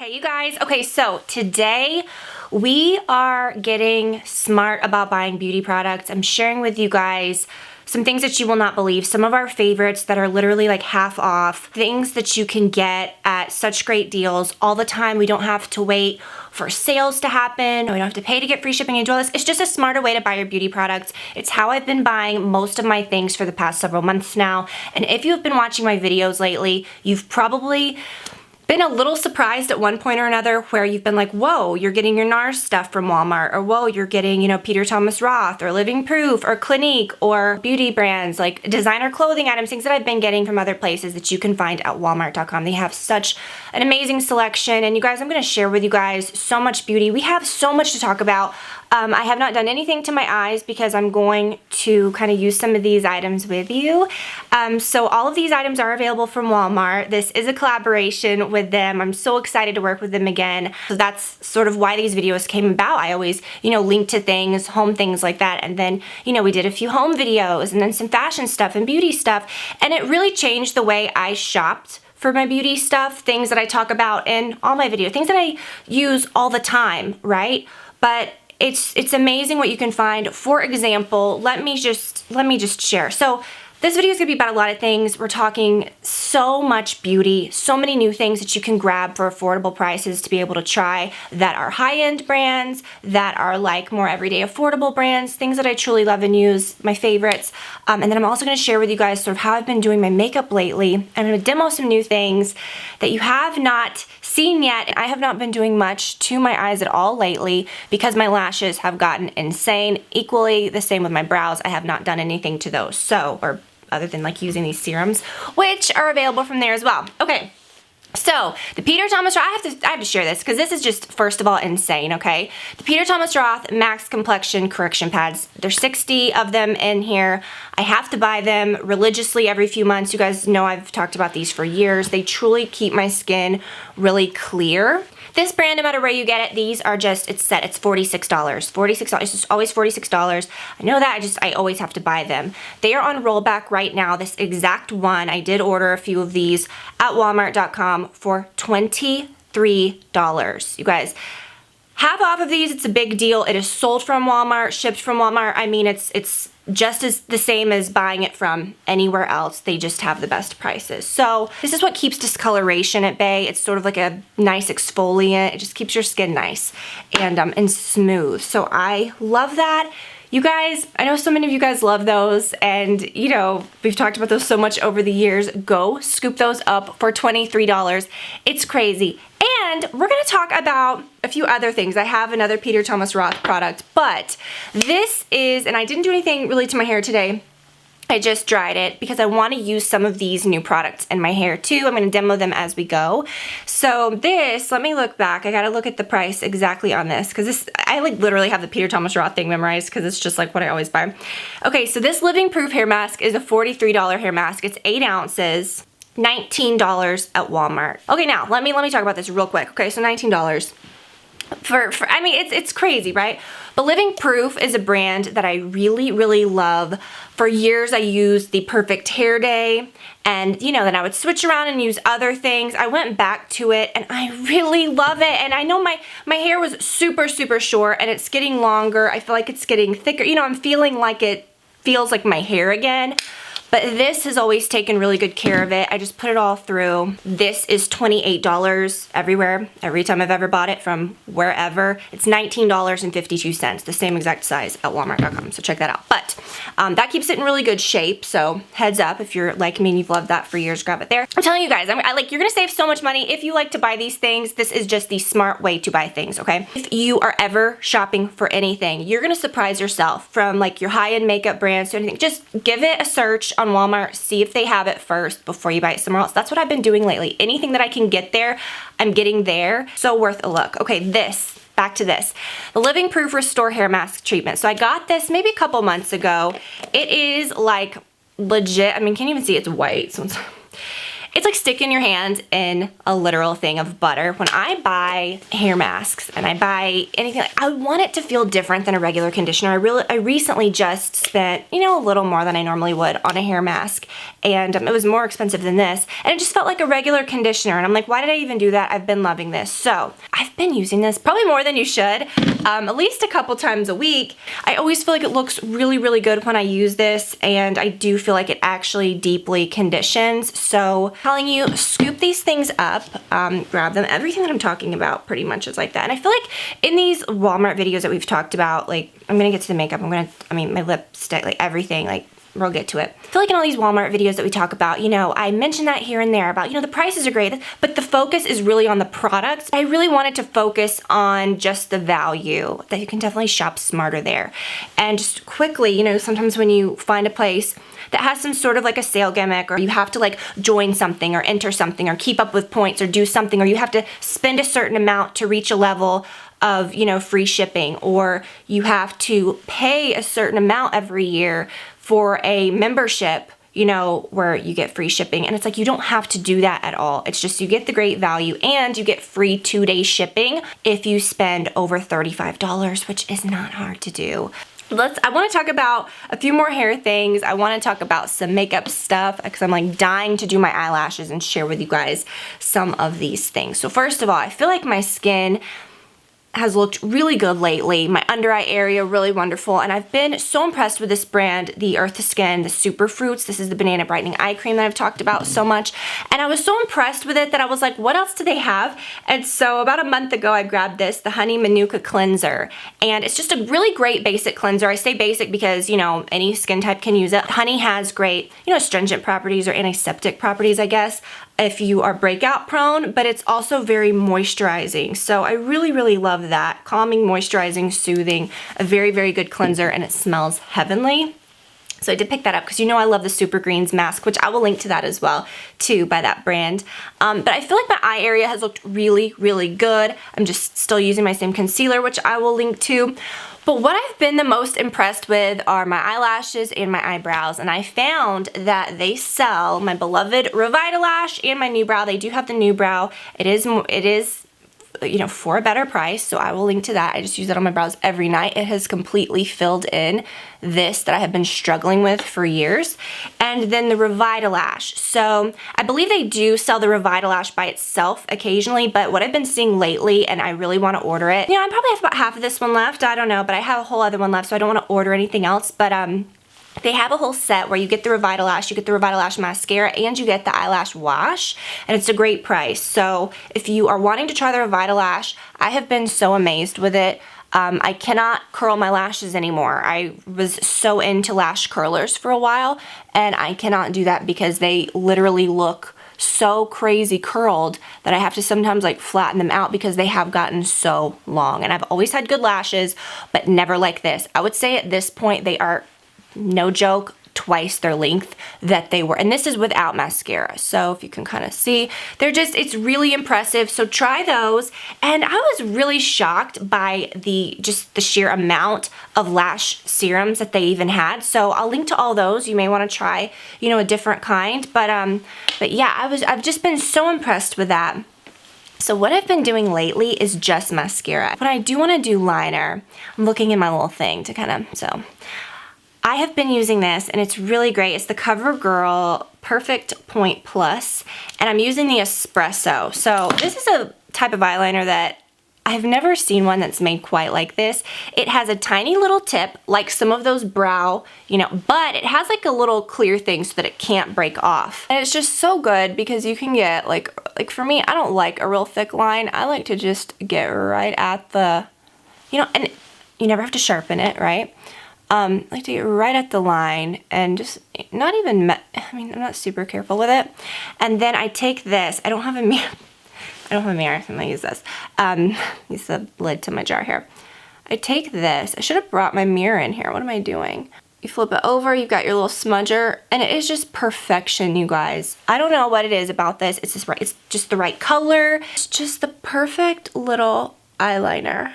Hey you guys, okay, so today we are getting smart about buying beauty products. I'm sharing with you guys some things that you will not believe, some of our favorites that are literally like half off, things that you can get at such great deals all the time. We don't have to wait for sales to happen. We don't have to pay to get free shipping and do all this. It's just a smarter way to buy your beauty products. It's how I've been buying most of my things for the past several months now. And if you've been watching my videos lately, you've probably been a little surprised at one point or another where you've been like, whoa, you're getting your NARS stuff from Walmart, or whoa, you're getting, Peter Thomas Roth or Living Proof or Clinique or beauty brands like designer clothing items, things that I've been getting from other places that you can find at walmart.com. They have such an amazing selection, and you guys, I'm going to share with you guys so much beauty. We have so much to talk about. I have not done anything to my eyes because I'm going to kind of use some of these items with you. So all of these items are available from Walmart. This is a collaboration with them. I'm so excited to work with them again. So that's sort of why these videos came about. I always, link to things, home things like that. And then, we did a few home videos and then some fashion stuff and beauty stuff. And it really changed the way I shopped for my beauty stuff, things that I talk about in all my videos, things that I use all the time, right? But it's amazing what you can find. For example, let me just share. So this video is gonna be about a lot of things. We're talking so much beauty, so many new things that you can grab for affordable prices to be able to try that are high-end brands, that are like more everyday affordable brands, things that I truly love and use, my favorites. And then I'm also gonna share with you guys sort of how I've been doing my makeup lately. I'm gonna demo some new things that you have not seen yet. I have not been doing much to my eyes at all lately because my lashes have gotten insane. Equally the same with my brows. I have not done anything to those. So, other than like using these serums, which are available from there as well. Okay, so the Peter Thomas Roth, I have to share this because this is just, first of all, insane, okay? The Peter Thomas Roth Max Complexion Correction Pads. There's 60 of them in here. I have to buy them religiously every few months. You guys know I've talked about these for years. They truly keep my skin really clear. This brand, no matter where you get it, these are just, it's set, it's $46. $46, it's just always $46. I know that, I always have to buy them. They are on rollback right now, this exact one. I did order a few of these at walmart.com for $23. You guys, half off of these, it's a big deal. It is sold from Walmart, shipped from Walmart. I mean, it's just as the same as buying it from anywhere else. They just have the best prices. So this is what keeps discoloration at bay. It's sort of like a nice exfoliant. It just keeps your skin nice and smooth. So I love that. You guys, I know so many of you guys love those, and we've talked about those so much over the years. Go scoop those up for $23. It's crazy. And we're gonna talk about a few other things. I have another Peter Thomas Roth product, but this is, and I didn't do anything really to my hair today. I just dried it because I want to use some of these new products in my hair too. I'm going to demo them as we go. So this, let me look back. I got to look at the price exactly on this because this, I like literally have the Peter Thomas Roth thing memorized because it's just like what I always buy. Okay, so this Living Proof hair mask is a $43 hair mask. It's 8 ounces, $19 at Walmart. Okay, now let me talk about this real quick. Okay, so $19. I mean, it's crazy, right? But Living Proof is a brand that I really, really love. For years, I used the Perfect Hair Day, and then I would switch around and use other things. I went back to it, and I really love it. And I know my hair was super, super short, and it's getting longer. I feel like it's getting thicker. I'm feeling like it feels like my hair again. But this has always taken really good care of it. I just put it all through. This is $28 everywhere, every time I've ever bought it from wherever. It's $19.52, the same exact size at walmart.com, so check that out. But that keeps it in really good shape, so heads up if you're like me and you've loved that for years, grab it there. I'm telling you guys, you're gonna save so much money if you like to buy these things. This is just the smart way to buy things, okay? If you are ever shopping for anything, you're gonna surprise yourself, from like your high-end makeup brands to anything. Just give it a search on Walmart, see if they have it first before you buy it somewhere else. That's what I've been doing lately. Anything that I can get there, I'm getting there. So worth a look. Okay, back to this. The Living Proof Restore Hair Mask Treatment. So I got this maybe a couple months ago. It is like legit. I mean, can't even see it's white. So It's like sticking your hands in a literal thing of butter. When I buy hair masks and I buy anything, I want it to feel different than a regular conditioner. I recently just spent, you know, a little more than I normally would on a hair mask, and it was more expensive than this, and it just felt like a regular conditioner, and I'm like, why did I even do that? I've been loving this. So I've been using this probably more than you should, at least a couple times a week. I always feel like it looks really, really good when I use this, and I do feel like it actually deeply conditions. So I'm telling you, scoop these things up, grab them. Everything that I'm talking about pretty much is like that. And I feel like in these Walmart videos that we've talked about, like, I'm gonna get to the makeup, my lipstick, like everything, like, we'll get to it. I feel like in all these Walmart videos that we talk about, you know, I mention that here and there about, you know, the prices are great, but the focus is really on the products. I really wanted to focus on just the value, that you can definitely shop smarter there. And just quickly, you know, sometimes when you find a place that has some sort of like a sale gimmick, or you have to like join something or enter something or keep up with points or do something, or you have to spend a certain amount to reach a level of, you know, free shipping, or you have to pay a certain amount every year for a membership, you know, where you get free shipping. And it's like, you don't have to do that at all. It's just, you get the great value and you get free 2-day shipping if you spend over $35, which is not hard to do. I want to talk about a few more hair things. I want to talk about some makeup stuff because I'm like dying to do my eyelashes and share with you guys some of these things. So first of all, I feel like my skin has looked really good lately. My under eye area, really wonderful. And I've been so impressed with this brand, the Earth Skin, the Super Fruits. This is the Banana Brightening Eye Cream that I've talked about so much. And I was so impressed with it that I was like, what else do they have? And so about a month ago, I grabbed this, the Honey Manuka Cleanser. And it's just a really great basic cleanser. I say basic because, you know, any skin type can use it. Honey has great, you know, astringent properties or antiseptic properties, I guess, if you are breakout prone, but it's also very moisturizing. So I really, really love that. Calming, moisturizing, soothing, a very, very good cleanser, and it smells heavenly. So I did pick that up because you know I love the Super Greens mask, which I will link to that as well, too, by that brand. But I feel like my eye area has looked really, really good. I'm just still using my same concealer, which I will link to. But what I've been the most impressed with are my eyelashes and my eyebrows, and I found that they sell my beloved Revitalash and my New Brow. They do have the New Brow. It is, you know, for a better price, so I will link to that. I just use it on my brows every night. It has completely filled in this that I have been struggling with for years. And then the Revitalash. So I believe they do sell the Revitalash by itself occasionally, but what I've been seeing lately, and I really want to order it, you know, I probably have about half of this one left, I don't know, but I have a whole other one left, so I don't want to order anything else, but they have a whole set where you get the Revitalash, you get the Revitalash mascara, and you get the eyelash wash, and it's a great price. So if you are wanting to try the Revitalash, I have been so amazed with it. I cannot curl my lashes anymore. I was so into lash curlers for a while, and I cannot do that because they literally look so crazy curled that I have to sometimes like flatten them out because they have gotten so long. And I've always had good lashes, but never like this. I would say at this point they are, no joke, twice their length that they were. And this is without mascara. So if you can kind of see, they're just, it's really impressive. So try those. And I was really shocked by the sheer amount of lash serums that they even had. So I'll link to all those. You may want to try, you know, a different kind. But yeah, I've just been so impressed with that. So what I've been doing lately is just mascara. When I do want to do liner, I'm looking in my little thing to kind of, so I have been using this, and it's really great. It's the Covergirl Perfect Point Plus, and I'm using the Espresso. So this is a type of eyeliner that I've never seen one that's made quite like this. It has a tiny little tip, like some of those brow, you know, but it has like a little clear thing so that it can't break off. And it's just so good because you can get, like for me, I don't like a real thick line. I like to just get right at the, you know, and you never have to sharpen it, right? I like to get right at the line and just not even, I'm not super careful with it. And then I take this, I don't have a mirror, so I'm gonna use this. Use the lid to my jar here. I take this, I should have brought my mirror in here, what am I doing? You flip it over, you've got your little smudger, and it is just perfection, you guys. I don't know what it is about this, it's just the right color. It's just the perfect little eyeliner.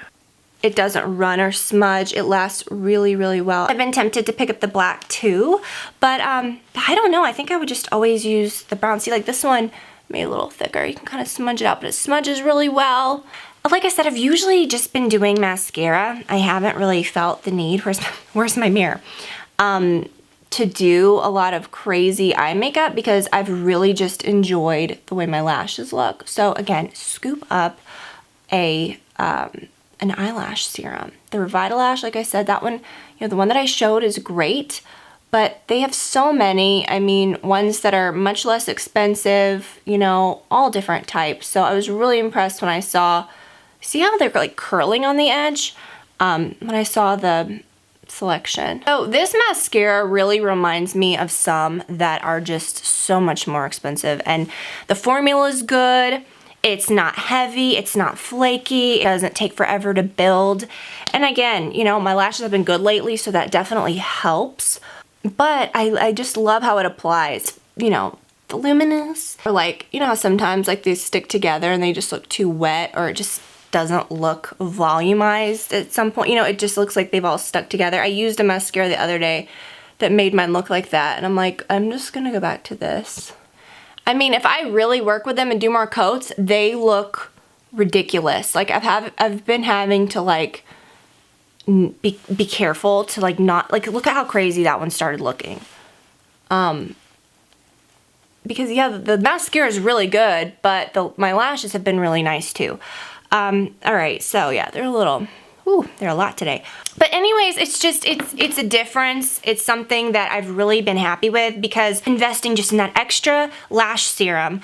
It doesn't run or smudge. It lasts really, really well. I've been tempted to pick up the black too, but I don't know. I think I would just always use the brown. See, like this one made a little thicker. You can kind of smudge it out, but it smudges really well. Like I said, I've usually just been doing mascara. I haven't really felt the need, where's my mirror? To do a lot of crazy eye makeup because I've really just enjoyed the way my lashes look. So again, scoop up an eyelash serum. The Revitalash, like I said, that one, the one that I showed is great, but they have so many. I mean, ones that are much less expensive, all different types. So I was really impressed when I see how they're like curling on the edge? When I saw the selection. So this mascara really reminds me of some that are just so much more expensive, and the formula is good. It's not heavy, it's not flaky, it doesn't take forever to build. And again, my lashes have been good lately, so that definitely helps. But I just love how it applies, voluminous. Or like, how sometimes like they stick together and they just look too wet, or it just doesn't look volumized at some point. It just looks like they've all stuck together. I used a mascara the other day that made mine look like that, and I'm like, I'm just gonna go back to this. I mean, if I really work with them and do more coats, they look ridiculous. Like I've been having to like be careful to like not like, look at how crazy that one started looking. Because yeah, the mascara is really good, but my lashes have been really nice too. All right, so yeah, they're a lot today. But anyways, it's a difference. It's something that I've really been happy with, because investing just in that extra lash serum,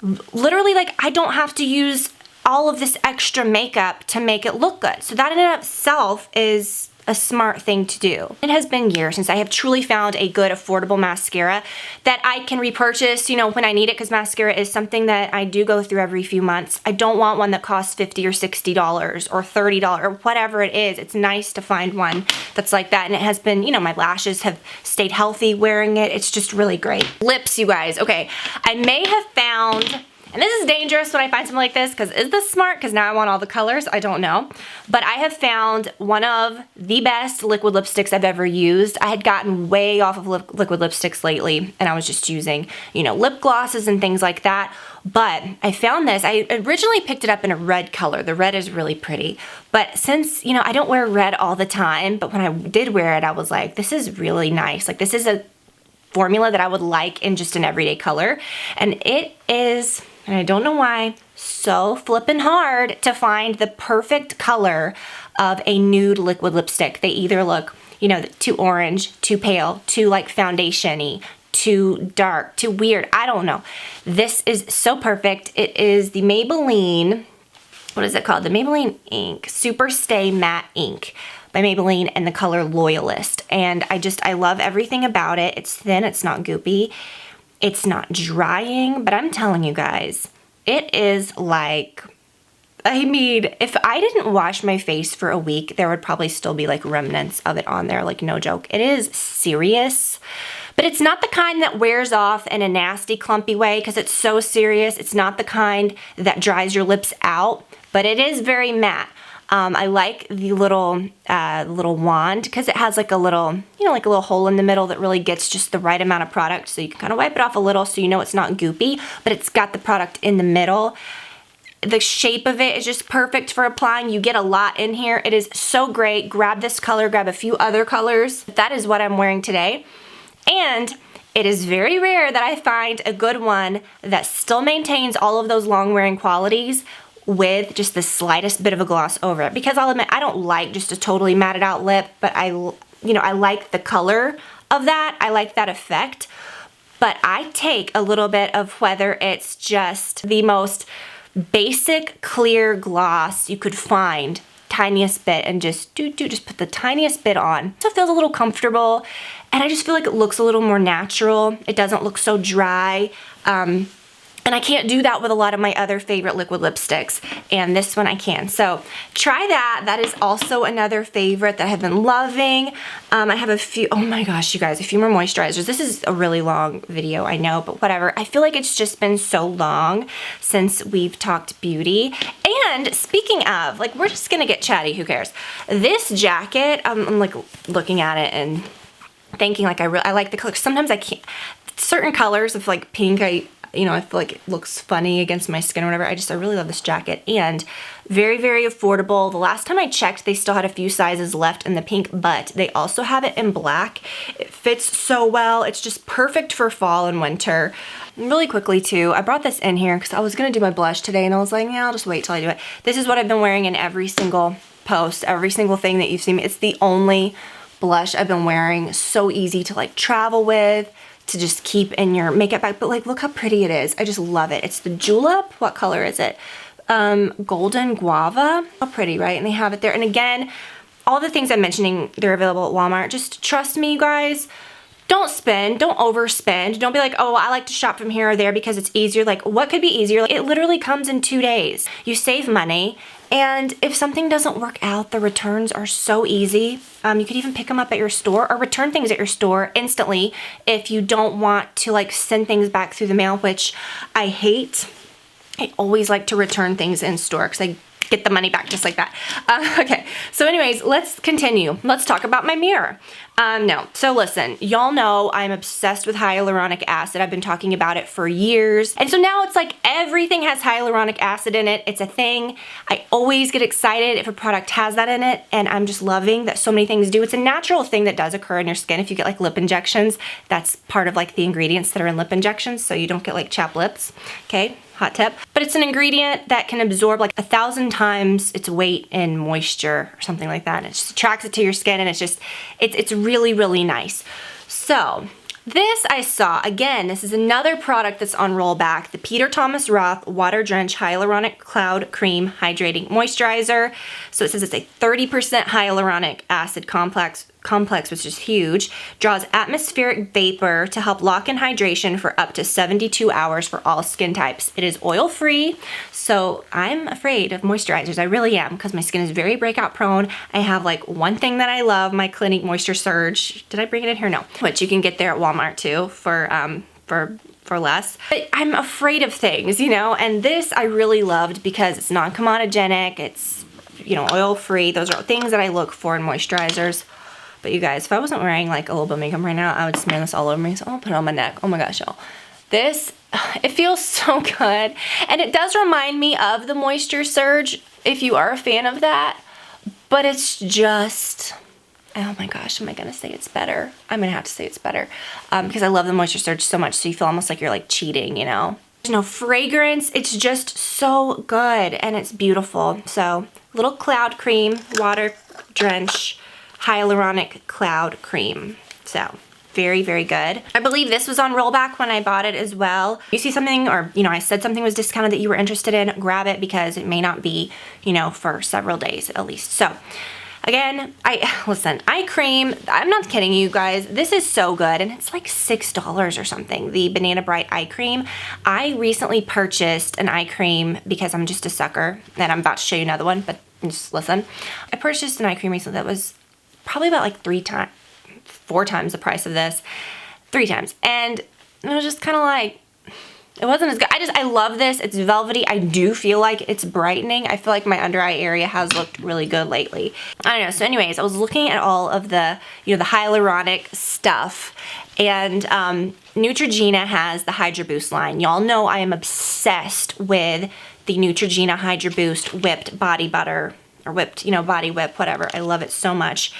literally like I don't have to use all of this extra makeup to make it look good. So that in and of itself is a smart thing to do. It has been years since I have truly found a good affordable mascara that I can repurchase, when I need it, because mascara is something that I do go through every few months. I don't want one that costs $50 or $60 or $30 or whatever it is. It's nice to find one that's like that, and it has been, my lashes have stayed healthy wearing it. It's just really great. Lips, you guys. Okay, I may have found, and this is dangerous when I find something like this, because is this smart? Because now I want all the colors. I don't know. But I have found one of the best liquid lipsticks I've ever used. I had gotten way off of liquid lipsticks lately, and I was just using, lip glosses and things like that. But I found this. I originally picked it up in a red color. The red is really pretty. But since, I don't wear red all the time, but when I did wear it, I was like, this is really nice. Like, this is a formula that I would like in just an everyday color. And it is, and I don't know why, so flippin' hard to find the perfect color of a nude liquid lipstick. They either look, too orange, too pale, too like foundation-y, too dark, too weird. I don't know. This is so perfect. It is the Maybelline, what is it called? The Maybelline Ink, Super Stay Matte Ink by Maybelline, and the color Loyalist. And I love everything about it. It's thin, it's not goopy. It's not drying, but I'm telling you guys, it is like, I mean, if I didn't wash my face for a week, there would probably still be like remnants of it on there, like no joke. It is serious, but it's not the kind that wears off in a nasty, clumpy way, because it's so serious. It's not the kind that dries your lips out, but it is very matte. I like the little wand, because it has like a little, like a little hole in the middle that really gets just the right amount of product. So you can kind of wipe it off a little so it's not goopy, but it's got the product in the middle. The shape of it is just perfect for applying. You get a lot in here. It is so great. Grab this color, grab a few other colors. That is what I'm wearing today. And it is very rare that I find a good one that still maintains all of those long wearing qualities with just the slightest bit of a gloss over it, because I'll admit I don't like just a totally matted out lip, but I like the color of that. I like that effect, but I take a little bit of whether it's just the most basic clear gloss you could find, tiniest bit, and just just put the tiniest bit on. So it feels a little comfortable, and I just feel like it looks a little more natural. It doesn't look so dry. And I can't do that with a lot of my other favorite liquid lipsticks, and this one I can. So try that. That is also another favorite that I have been loving. I have a few, oh my gosh, you guys, a few more moisturizers. This is a really long video, I know, but whatever. I feel like it's just been so long since we've talked beauty. And speaking of, like, we're just gonna get chatty, who cares? This jacket, I'm like looking at it and thinking like I like the color. Sometimes I can't, certain colors of like pink, I feel like it looks funny against my skin or whatever. I really love this jacket, and very, very affordable. The last time I checked, they still had a few sizes left in the pink, but they also have it in black. It fits so well. It's just perfect for fall and winter. Really quickly too, I brought this in here because I was gonna do my blush today, and I was like, yeah, I'll just wait till I do it. This is what I've been wearing in every single post, every single thing that you've seen me. It's the only blush I've been wearing. So easy to like travel with, to just keep in your makeup bag, but like, look how pretty it is. I just love it. It's the Julep. What color is it? Golden Guava. How pretty, right? And they have it there. And again, all the things I'm mentioning, they're available at Walmart. Just trust me, you guys. Don't spend, don't overspend. Don't be like, oh, I like to shop from here or there because it's easier. Like, what could be easier? It literally comes in 2 days. You save money. And if something doesn't work out, the returns are so easy. You could even pick them up at your store or return things at your store instantly if you don't want to like send things back through the mail, which I hate. I always like to return things in store because I get the money back just like that. Okay, so anyways, let's continue. Let's talk about my mirror. No, so listen, y'all know I'm obsessed with hyaluronic acid. I've been talking about it for years. And so now it's like everything has hyaluronic acid in it. It's a thing. I always get excited if a product has that in it, and I'm just loving that so many things do. It's a natural thing that does occur in your skin. If you get like lip injections, that's part of like the ingredients that are in lip injections, so you don't get like chapped lips, okay? Hot tip. But it's an ingredient that can absorb like 1,000 times its weight in moisture or something like that. And it just attracts it to your skin, and it's really, really nice. So this I saw, again, this is another product that's on rollback, the Peter Thomas Roth Water Drench Hyaluronic Cloud Cream Hydrating Moisturizer. So it says it's a 30% hyaluronic acid complex, which is huge, draws atmospheric vapor to help lock in hydration for up to 72 hours for all skin types. It is oil-free, so I'm afraid of moisturizers. I really am, because my skin is very breakout prone. I have like one thing that I love, my Clinique Moisture Surge. Did I bring it in here? No. Which you can get there at Walmart too for less. But I'm afraid of things, and this I really loved because it's non-comedogenic, it's, oil-free. Those are things that I look for in moisturizers. But you guys, if I wasn't wearing like a little bit of makeup right now, I would smear this all over me. So I'm gonna put it on my neck. Oh my gosh, y'all. This, it feels so good. And it does remind me of the Moisture Surge, if you are a fan of that. But it's just, oh my gosh, am I gonna say it's better? I'm gonna have to say it's better. Because I love the Moisture Surge so much, so you feel almost like you're like cheating, There's no fragrance, it's just so good and it's beautiful. So, little cloud cream, water drench, hyaluronic cloud cream. So very, very good. I believe this was on rollback when I bought it as well. You see something, or I said something was discounted that you were interested in, grab it because it may not be, for several days at least. So again, eye cream, I'm not kidding you guys, this is so good, and it's like $6 or something, the Banana Bright eye cream. I recently purchased an eye cream because I'm just a sucker, and I'm about to show you another one, but just listen. I purchased an eye cream recently that was probably about like 4 times the price of this, 3 times. And it was just kind of like, it wasn't as good. I love this. It's velvety. I do feel like it's brightening. I feel like my under eye area has looked really good lately. I don't know. So anyways, I was looking at all of the, the hyaluronic stuff, and Neutrogena has the Hydraboost line. Y'all know I am obsessed with the Neutrogena Hydraboost whipped body butter, or whipped, body whip, whatever. I love it so much.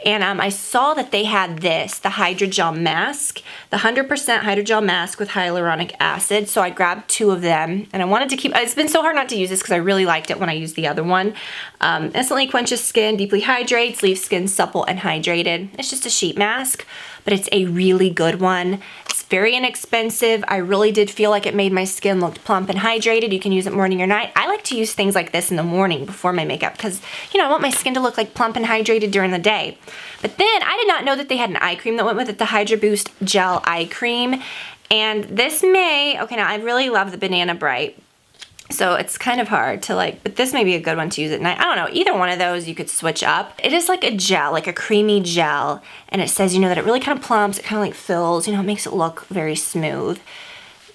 And I saw that they had this, the Hydrogel Mask, the 100% Hydrogel Mask with hyaluronic acid. So I grabbed 2 of them, and I wanted to keep, it's been so hard not to use this because I really liked it when I used the other one. Instantly quenches skin, deeply hydrates, leaves skin supple and hydrated. It's just a sheet mask, but it's a really good one. It's very inexpensive. I really did feel like it made my skin look plump and hydrated. You can use it morning or night. I like to use things like this in the morning before my makeup because, I want my skin to look like plump and hydrated during the day. But then I did not know that they had an eye cream that went with it, the Hydraboost Gel Eye Cream. And this now I really love the Banana Bright. So it's kind of hard to but this may be a good one to use at night. I don't know, either one of those you could switch up. It is like a gel, like a creamy gel. And it says, that it really kind of plumps, it kind of fills, it makes it look very smooth.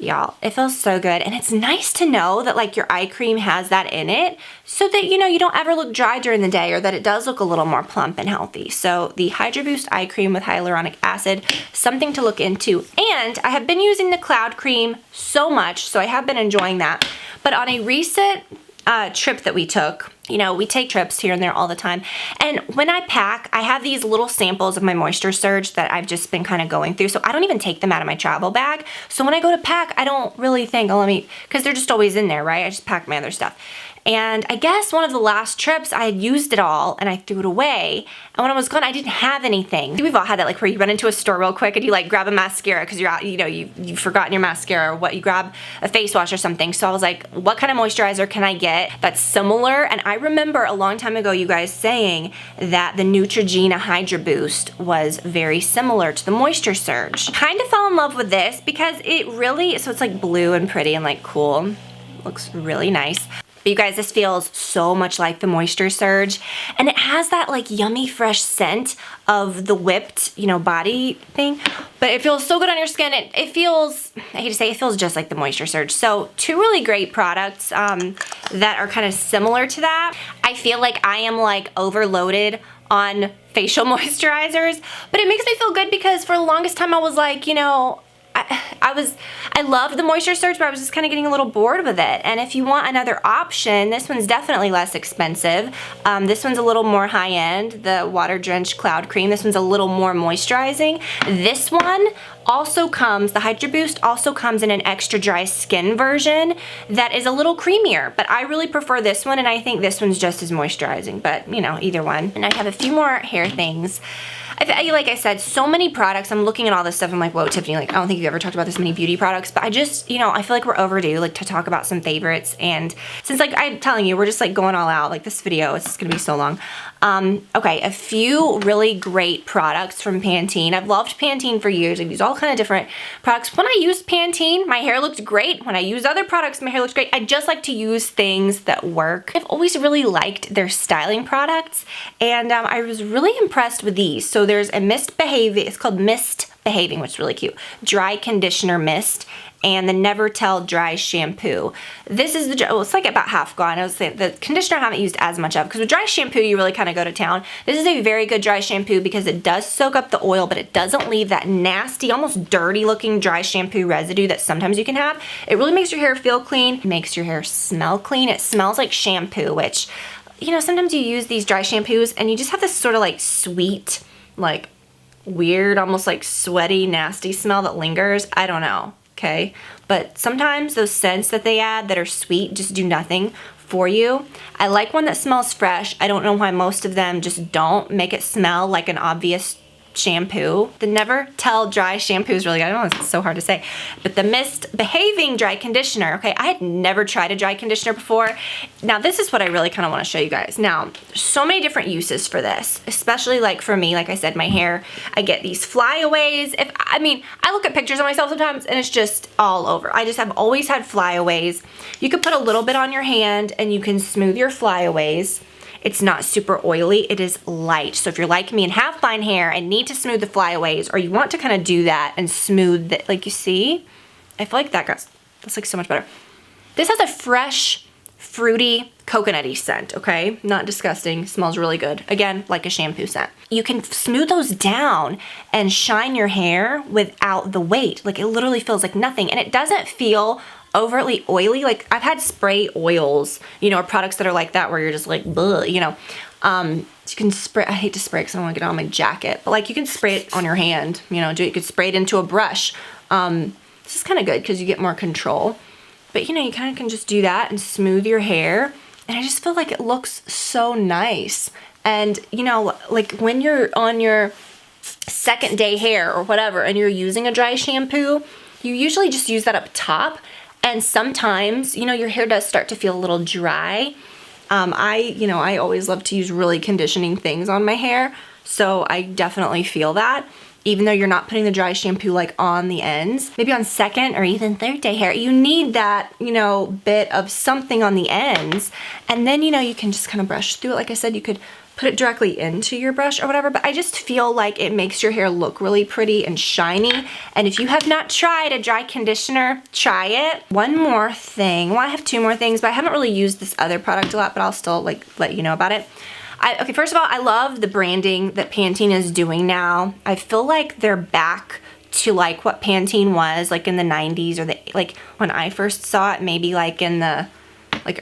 Y'all, it feels so good. And it's nice to know that like your eye cream has that in it so that, you know, you don't ever look dry during the day, or that it does look a little more plump and healthy. So the Hydraboost eye cream with hyaluronic acid, something to look into. And I have been using the cloud cream so much, so I have been enjoying that. But on a recent trip that we took, you know, we take trips here and there all the time. And when I pack, I have these little samples of my Moisture Surge that I've just been kind of going through. So I don't even take them out of my travel bag. So when I go to pack, I don't really think, oh, let me, because they're just always in there, right? I just pack my other stuff. And I guess one of the last trips I had used it all and I threw it away. And when I was gone, I didn't have anything. We've all had that, like where you run into a store real quick and you like grab a mascara because you're out, you know, you've forgotten your mascara, or what, you grab a face wash or something. So I was like, what kind of moisturizer can I get that's similar? And I remember a long time ago you guys saying that the Neutrogena Hydraboost was very similar to the Moisture Surge. Kind of fell in love with this because it really, so it's like blue and pretty and like cool. Looks really nice. But you guys, this feels so much like the Moisture Surge, and it has that like yummy fresh scent of the whipped, you know, body thing, but it feels so good on your skin. It feels, I hate to say, it feels just like the Moisture Surge. So two really great products that are kind of similar to that. I feel like I am like overloaded on facial moisturizers, but it makes me feel good because for the longest time I was like, you know, I loved the Moisture Surge, but I was just kind of getting a little bored with it. And if you want another option, this one's definitely less expensive. This one's a little more high-end, the Water Drench Cloud Cream. This one's a little more moisturizing. This one also comes, the Hydraboost also comes in an extra dry skin version that is a little creamier, but I really prefer this one, and I think this one's just as moisturizing, but you know, either one. And I have a few more hair things. Like I said, so many products. I'm looking at all this stuff. I'm like, whoa, Tiffany, like, I don't think you've ever talked about this many beauty products, but I just, you know, I feel like we're overdue, like, to talk about some favorites. And since, like, I'm telling you, we're just, like, going all out, like, this video is going to be so long. Okay, a few really great products from Pantene. I've loved Pantene for years. I've used all kind of different products. When I used Pantene, my hair looked great. When I use other products, my hair looks great. I just like to use things that work. I've always really liked their styling products, and I was really impressed with these. So there's a Mist Behaving, it's called Mist Behaving, which is really cute. Dry Conditioner Mist, and the Never Tell Dry Shampoo. This is the, well, it's like about half gone. I was saying the conditioner I haven't used as much of, because with dry shampoo you really kind of go to town. This is a very good dry shampoo because it does soak up the oil, but it doesn't leave that nasty, almost dirty looking dry shampoo residue that sometimes you can have. It really makes your hair feel clean, it makes your hair smell clean. It smells like shampoo, which, you know, sometimes you use these dry shampoos and you just have this sort of like sweet, like weird, almost like sweaty, nasty smell that lingers. I don't know. Okay, but sometimes those scents that they add that are sweet just do nothing for you. I like one that smells fresh. I don't know why most of them just don't make it smell like an obvious shampoo. The Never Tell Dry Shampoo is really good. I don't know, it's so hard to say. But the Mist Behaving Dry Conditioner, okay, I had never tried a dry conditioner before. Now this is what I really kind of want to show you guys. Now, so many different uses for this, especially like for me, like I said, my hair, I get these flyaways. I look at pictures of myself sometimes and it's just all over. I just have always had flyaways. You could put a little bit on your hand and you can smooth your flyaways. It's not super oily, it is light. So if you're like me and have fine hair and need to smooth the flyaways, or you want to kind of do that and smooth it, like you see, I feel like that's like so much better. This has a fresh, fruity, coconutty scent, okay? Not disgusting, smells really good. Again, like a shampoo scent. You can smooth those down and shine your hair without the weight. Like it literally feels like nothing, and it doesn't feel overly oily. Like I've had spray oils, you know, or products that are like that where you're just like, bleh, you know. You can spray, I hate to spray because I don't want to get it on my jacket, but like you can spray it on your hand, you know, you could spray it into a brush. This is kind of good because you get more control. But you know, you kind of can just do that and smooth your hair. And I just feel like it looks so nice. And you know, like when you're on your second day hair or whatever and you're using a dry shampoo, you usually just use that up top. And sometimes, you know, your hair does start to feel a little dry. I always love to use really conditioning things on my hair. So I definitely feel that. Even though you're not putting the dry shampoo like on the ends, maybe on second or even third day hair, you need that, you know, bit of something on the ends. And then, you know, you can just kind of brush through it. Like I said, you could put it directly into your brush or whatever, but I just feel like it makes your hair look really pretty and shiny. And if you have not tried a dry conditioner, try it. One more thing, well, I have two more things, but I haven't really used this other product a lot, but I'll still like let you know about it. Okay, first of all, I love the branding that Pantene is doing now. I feel like they're back to like what Pantene was like in the 90s, or like when I first saw it, maybe like in the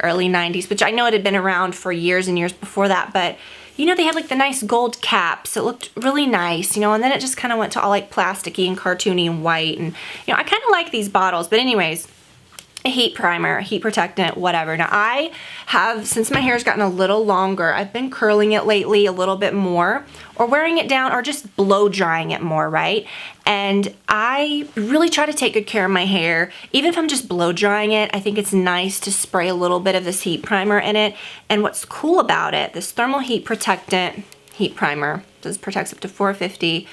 early 90s, which I know it had been around for years and years before that, but you know, they had like the nice gold caps. It looked really nice, you know, and then it just kind of went to all like plasticky and cartoony and white, and you know, I kind of like these bottles. But anyways, a heat primer, heat protectant, whatever. Now I have, since my hair's gotten a little longer, I've been curling it lately a little bit more, or wearing it down, or just blow drying it more, right? And I really try to take good care of my hair. Even if I'm just blow drying it, I think it's nice to spray a little bit of this heat primer in it. And what's cool about it, this thermal heat protectant heat primer, this protects up to 450,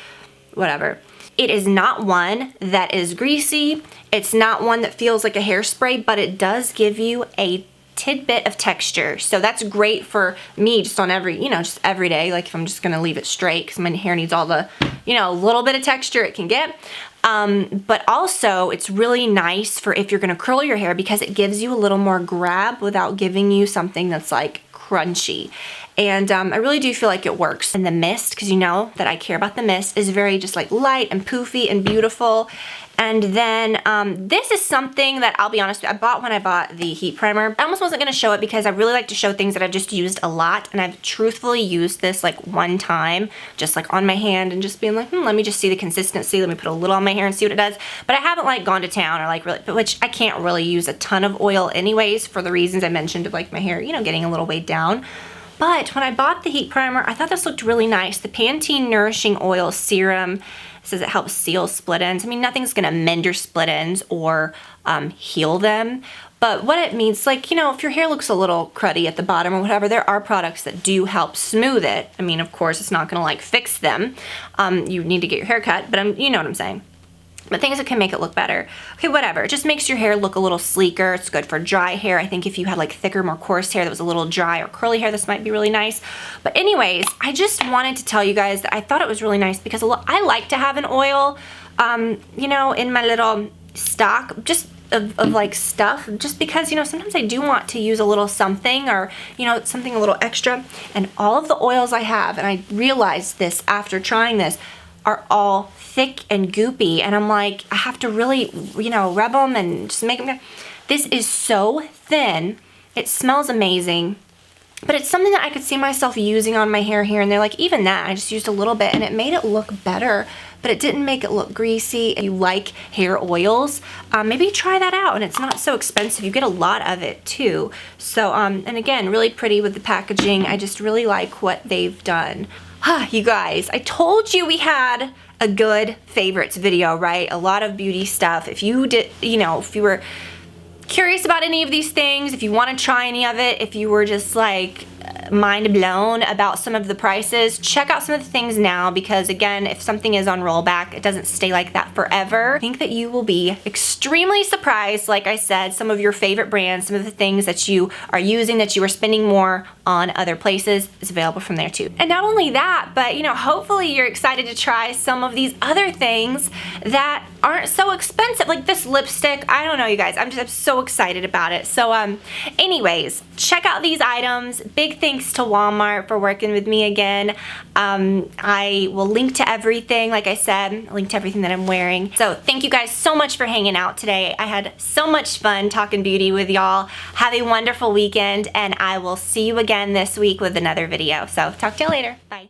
whatever. It is not one that is greasy. It's not one that feels like a hairspray, but it does give you a tidbit of texture. So that's great for me just on every, you know, just every day. Like if I'm just gonna leave it straight because my hair needs all the, you know, little bit of texture it can get. But also it's really nice for if you're gonna curl your hair, because it gives you a little more grab without giving you something that's like crunchy. And I really do feel like it works. And the mist, because you know that I care about the mist, is very just like light and poofy and beautiful. And then this is something that I'll be honest with you, I bought when I bought the heat primer. I almost wasn't gonna show it because I really like to show things that I've just used a lot, and I've truthfully used this like one time, just like on my hand and just being like, let me just see the consistency, let me put a little on my hair and see what it does. But I haven't like gone to town or like really, which I can't really use a ton of oil anyways for the reasons I mentioned of like my hair, you know, getting a little weighed down. But when I bought the heat primer, I thought this looked really nice. The Pantene Nourishing Oil Serum says it helps seal split ends. I mean, nothing's gonna mend your split ends or heal them. But what it means, like, you know, if your hair looks a little cruddy at the bottom or whatever, there are products that do help smooth it. I mean, of course, it's not gonna like fix them. You need to get your hair cut, but you know what I'm saying. But things that can make it look better. Okay, whatever. It just makes your hair look a little sleeker. It's good for dry hair. I think if you had like thicker, more coarse hair that was a little dry or curly hair, this might be really nice. But anyways, I just wanted to tell you guys that I thought it was really nice because I like to have an oil, you know, in my little stock, just of like stuff, just because, you know, sometimes I do want to use a little something, or, you know, something a little extra. And all of the oils I have, and I realized this after trying this, are all thick and goopy, and I'm like, I have to really, you know, rub them and just make them. This is so thin. It smells amazing, but it's something that I could see myself using on my hair here and there. Like even that, I just used a little bit and it made it look better, but it didn't make it look greasy. If you like hair oils, maybe try that out, and it's not so expensive. You get a lot of it too. So, and again, really pretty with the packaging. I just really like what they've done. You guys, I told you we had a good favorites video, right? A lot of beauty stuff. If you did, you know, if you were curious about any of these things, if you want to try any of it, if you were just like mind blown about some of the prices, check out some of the things now, because again, if something is on rollback, it doesn't stay like that forever. I think that you will be extremely surprised. Like I said, some of your favorite brands, some of the things that you are using, that you are spending more on other places, is available from there too. And not only that, but you know, hopefully you're excited to try some of these other things that aren't so expensive, like this lipstick. I don't know, you guys, I'm so excited about it. So anyways, check out these items. Big thanks to Walmart for working with me again. I will link to everything, like I said, link to everything that I'm wearing. So thank you guys so much for hanging out today. I had so much fun talking beauty with y'all. Have a wonderful weekend, and I will see you again this week with another video. So talk to you later. Bye.